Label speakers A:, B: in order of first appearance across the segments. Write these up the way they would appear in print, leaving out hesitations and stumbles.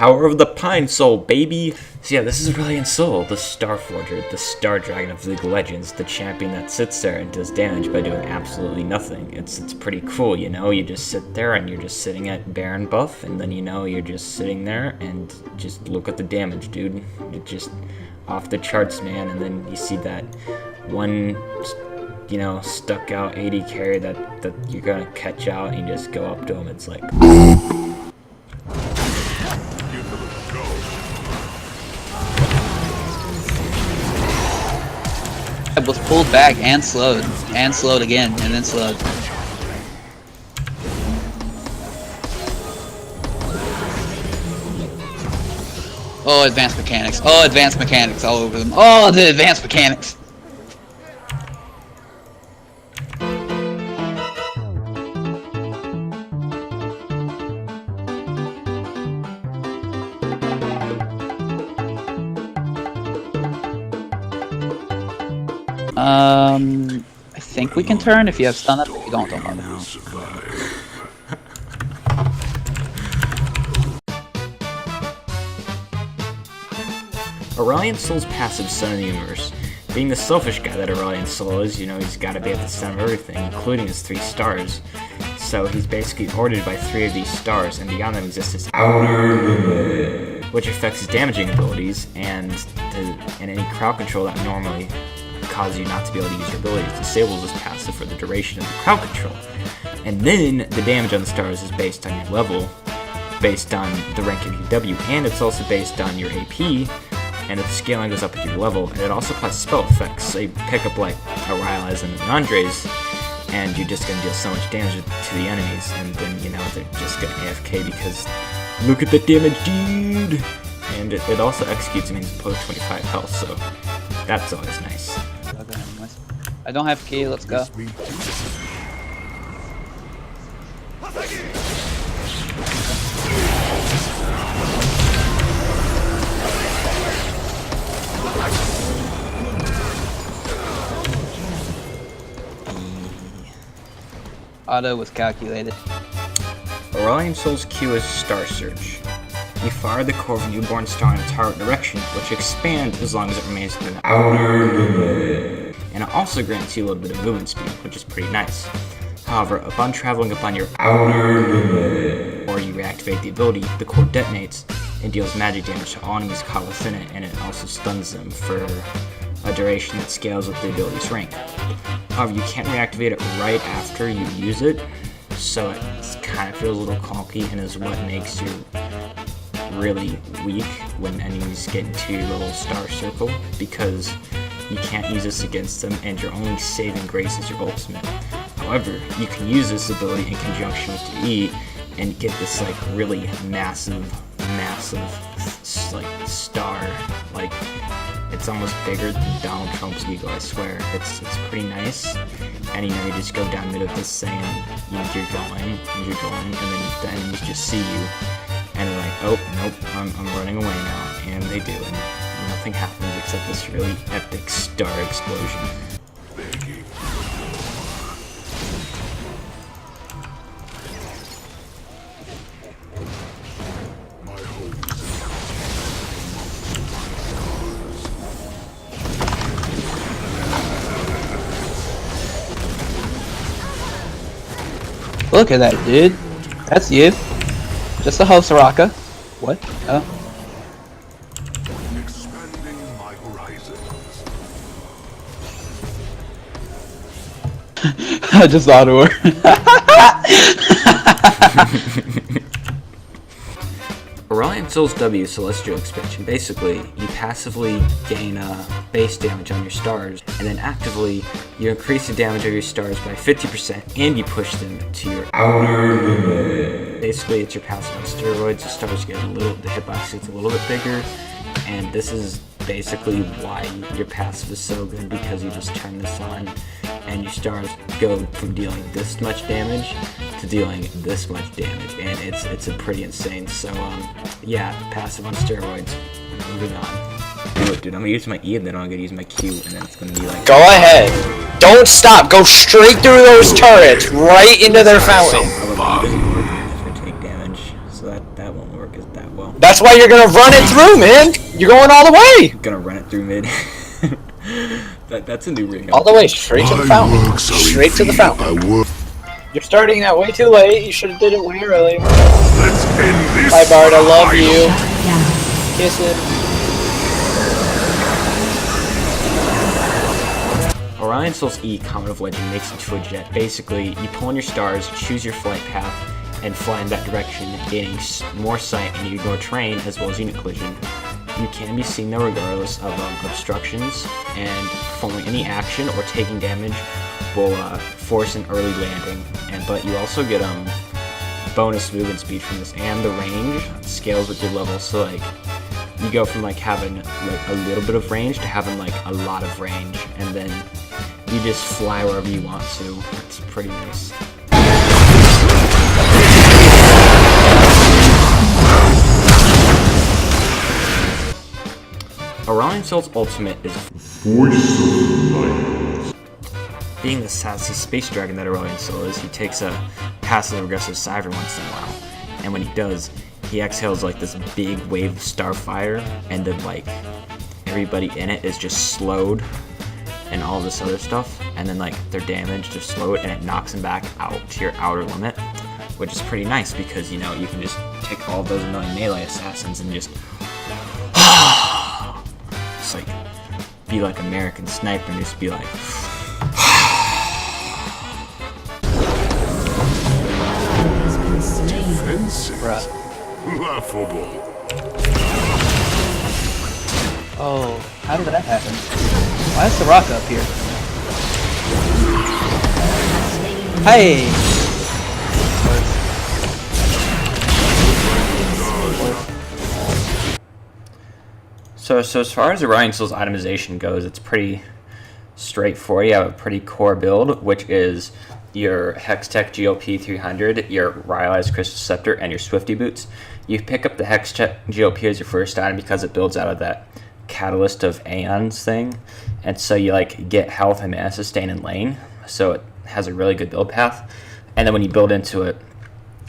A: Power of the Pine Soul, baby! So yeah, this is Aurelion Sol, the Star Forger, the Star Dragon of League of Legends, the champion that sits there and does damage by doing absolutely nothing. It's pretty cool, you know? You just sit there and you're just sitting at Baron buff, and then you know, you're just sitting there and just look at the damage, dude. It's just off the charts, man, and then you see that one, you know, stuck out 80 carry that you're gonna catch out and you just go up to him. It's like...
B: It was pulled back and slowed again, and then slowed. Oh, advanced mechanics. Oh, advanced mechanics all over them. Oh, the advanced mechanics. I think we can turn if you have stun up. If you don't bother.
A: Aurelion Sol's passive Sun of the Universe. Being the selfish guy that Aurelion Sol is, you know, he's got to be at the center of everything, including his 3 stars. So he's basically ordered by 3 of these stars, and beyond them exists his outer limit, which affects his damaging abilities and any crowd control that normally cause you not to be able to use your abilities. Disables this passive for the duration of the crowd control. And then the damage on the stars is based on your level, based on the rank of your W, and it's also based on your AP, and the scaling goes up with your level, and it also applies spell effects. So you pick up like Aurelion and Andres, and you're just gonna deal so much damage to the enemies, and then, you know, they're just gonna AFK because look at the damage, dude! And it also executes means below 25 health, so that's always nice.
B: I don't have key, let's go. Auto was calculated.
A: Aurelion Sol's Q is Star Surge. You fire the core of a newborn star in a target direction, which expands as long as it remains within the outer limit. And it also grants you a little bit of movement speed, which is pretty nice. However, upon traveling upon your outer limit, or you reactivate the ability, the core detonates and deals magic damage to all enemies caught within it, and it also stuns them for a duration that scales with the ability's rank. However, you can't reactivate it right after you use it, so it kind of feels a little clunky and is what makes you really weak when enemies get into your little star circle, because you can't use this against them and your only saving grace is your ultimate. However, you can use this ability in conjunction with your E and get this like really massive like star, like it's almost bigger than Donald Trump's ego, I swear. It's pretty nice. And you know, you just go down mid of this saying you're going, and then the enemies just see you and they're like, oh nope, I'm running away now, and they do, and nothing happens except this really epic star explosion.
B: Look at that, dude. That's you. Just a host, Soraka. What? Oh.
C: Expanding my horizons.
B: I just auto her.
A: Aurelion Sol's W Celestial Expansion. Basically, you passively gain base damage on your stars, and then actively, you increase the damage of your stars by 50%, and you push them to your outer limit. Basically, it's your passive on steroids. The stars get the hitbox gets a little bit bigger, and this is basically why your passive is so good, because you just turn this on, and your stars go from dealing this much damage to dealing this much damage, and it's a pretty insane. So yeah, passive on steroids. Moving on. Look, dude, I'm gonna use my E and then I'm gonna use my Q, and then it's gonna be like.
D: Go ahead. Don't stop. Go straight through those turrets, right into their fountain.
A: It's gonna take damage, so that won't work that well.
D: That's why you're gonna run it through, man. You're going all the way.
A: Gonna run it through mid. That's a new ring.
D: All the way, straight to the fountain. Straight to the fountain. You're starting that way too late. You should have did it way earlier.
C: Let's end this.
D: Bye, Bard. I love you. Kiss it.
A: Aurelion Sol's E, Comet of Legend, makes into a jet. Basically, you pull on your stars, choose your flight path, and fly in that direction, gaining more sight, and you ignore terrain as well as unit collision. You can be seen though regardless of obstructions, and performing any action or taking damage will force an early landing. But you also get bonus movement speed from this, and the range scales with your level. So like you go from like having like a little bit of range to having like a lot of range, and then you just fly wherever you want to. It's pretty nice. Aurelion Sol's ultimate is Voice of Light. Being the sassy space dragon that Aurelion Sol is, he takes a passive-aggressive sigh every once in a while, and when he does, he exhales like this big wave of starfire, and then like everybody in it is just slowed, and all this other stuff, and then like they're damaged or slowed, and it knocks them back out to your outer limit, which is pretty nice because, you know, you can just take all those annoying melee assassins and just like be like American Sniper and just be like
C: Defensive. Laughable.
B: Oh, how did that happen? Why is the rock up here? Hey!
A: So as far as Aurelion Sol's itemization goes, it's pretty straightforward. You have a pretty core build, which is your Hextech GOP 300, your Rhyolized Crystal Scepter, and your Swifty Boots. You pick up the Hextech GOP as your first item because it builds out of that Catalyst of Aeons thing, and so you like get health and mana sustain in lane, so it has a really good build path. And then when you build into it,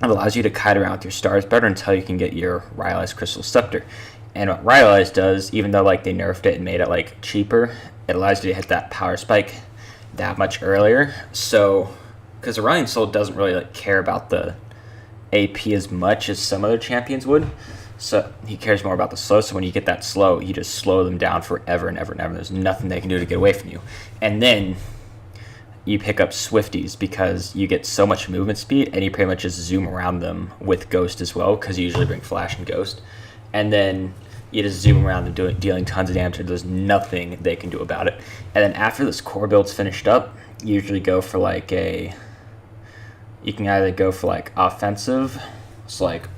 A: it allows you to kite around with your stars better until you can get your Rhyolized Crystal Scepter. And what Rhyolized does, even though like they nerfed it and made it like cheaper, it allows you to hit that power spike that much earlier. So, because Aurelion Sol doesn't really like care about the AP as much as some other champions would, so he cares more about the slow. So when you get that slow, you just slow them down forever and ever and ever. There's nothing they can do to get away from you. And then you pick up Swifties because you get so much movement speed, and you pretty much just zoom around them with Ghost as well, because you usually bring Flash and Ghost. And then you just zoom around them dealing tons of damage, and there's nothing they can do about it. And then after this core build's finished up, you usually go for like you can either go for like offensive, so like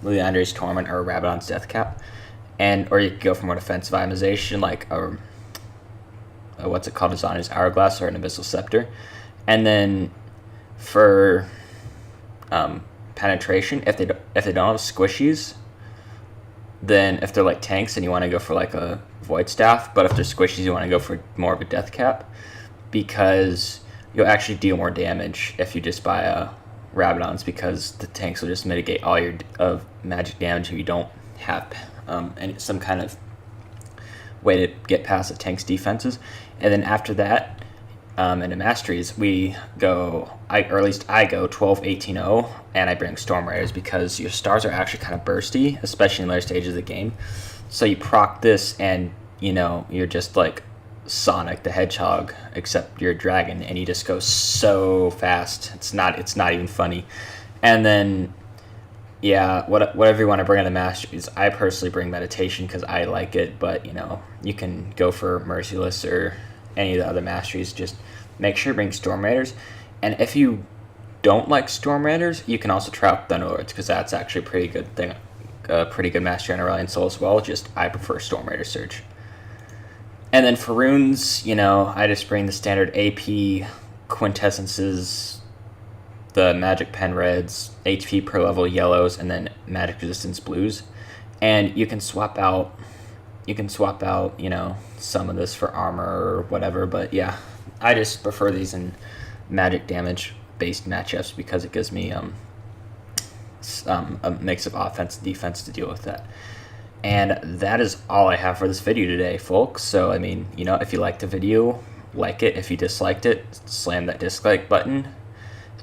A: Leandre's Torment or Rabadon's Deathcap, or you can go for more defensive itemization, like what's it called, Azani's Hourglass or an Abyssal Scepter. And then for penetration, if they don't have squishies, then if they're like tanks and you want to go for like a Void Staff, but if they're squishies you want to go for more of a Death Cap, because you'll actually deal more damage if you just buy Rabadons, because the tanks will just mitigate all your magic damage if you don't have some kind of way to get past the tank's defenses. And then after that, into Masteries, we go, or at least I go 12-18-0, and I bring Storm Raiders because your stars are actually kind of bursty, especially in later stages of the game. So you proc this, and you know, you're just like Sonic the Hedgehog, except you're a dragon, and you just go so fast. It's not even funny. And then, yeah, whatever you want to bring on the Masteries, I personally bring Meditation because I like it, but you know, you can go for Merciless or any of the other Masteries. Just make sure you bring Storm Raiders. And if you don't like Storm Raiders, you can also try out Thunderlords, because that's actually a pretty good thing, a pretty good Mastery on Aurelion Sol as well. Just I prefer Storm Raider Surge. And then for runes, you know, I just bring the standard AP quintessences, the Magic Pen reds, HP per level yellows, and then Magic Resistance blues. And you can swap out, you know, some of this for armor or whatever. But yeah, I just prefer these in magic damage based matchups because it gives me a mix of offense and defense to deal with that. And that is all I have for this video today, folks. So, I mean, you know, if you liked the video, like it. If you disliked it, slam that dislike button.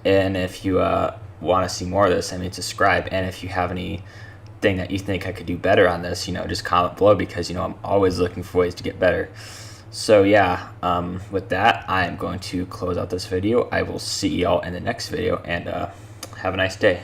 A: And if you want to see more of this, I mean, subscribe. And if you have anything that you think I could do better on this, you know, just comment below, because, you know, I'm always looking for ways to get better. So, yeah, with that, I am going to close out this video. I will see y'all in the next video, and have a nice day.